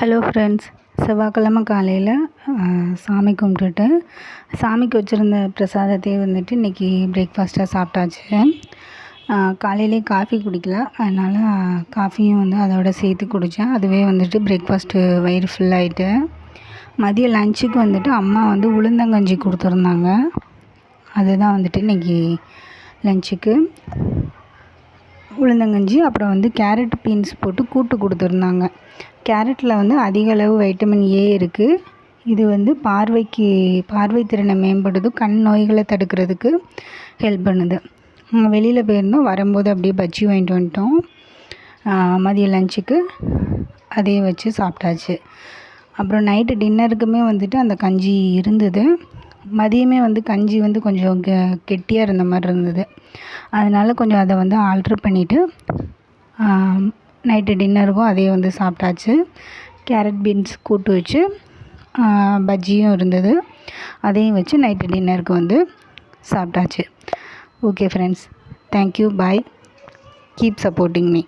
Hello friends, செவ்வாய்க்கிழமை காலையில் சாமி கும்பிட்டுட்டு சாமிக்கு வச்சுருந்த பிரசாதத்தையே வந்துட்டு இன்றைக்கி பிரேக்ஃபாஸ்ட்டாக சாப்பிட்டாச்சு. காலையிலே காஃபி குடிக்கல, அதனால் காஃபியும் வந்து அதோட சேர்த்து குடித்தேன். அதுவே வந்துட்டு பிரேக்ஃபாஸ்ட்டு வயிறு ஃபுல்லாகிட்டு. மதியம் லஞ்சுக்கு வந்துட்டு அம்மா வந்து உளுந்தங்கஞ்சி கொடுத்துருந்தாங்க. அதுதான் வந்துட்டு இன்றைக்கி லஞ்சுக்கு உளுந்தங்கஞ்சி. அப்புறம் வந்து கேரட் பீன்ஸ் போட்டு கூட்டு கொடுத்துருந்தாங்க. கேரட்டில் வந்து அதிக அளவு வைட்டமின் ஏ இருக்குது. இது வந்து பார்வை திறனை மேம்படுது, கண் நோய்களை தடுக்கிறதுக்கு ஹெல்ப் பண்ணுது. வெளியில் போயிருந்தோம், வரும்போது அப்படியே பஜ்ஜி வாங்கிட்டு வந்துட்டோம். மதிய லஞ்சுக்கு அதே வச்சு சாப்பிட்டாச்சு. அப்புறம் நைட்டு டின்னருக்குமே வந்துட்டு அந்த கஞ்சி இருந்தது. மதியமே வந்து கஞ்சி வந்து கொஞ்சம் கெட்டியாக இருந்த மாதிரி இருந்தது. அதனால் கொஞ்சம் அதை வந்து ஆல்ட்ரு பண்ணிவிட்டு நைட்டு டின்னருக்கும் அதே வந்து சாப்பிட்டாச்சு. கேரட் பீன்ஸ் கூட்டு வச்சு பஜ்ஜியும் இருந்தது, அதையும் வச்சு நைட்டு டின்னருக்கு வந்து சாப்பிட்டாச்சு. ஓகே ஃப்ரெண்ட்ஸ், தேங்க்யூ, பாய், கீப் சப்போர்ட்டிங் மீ.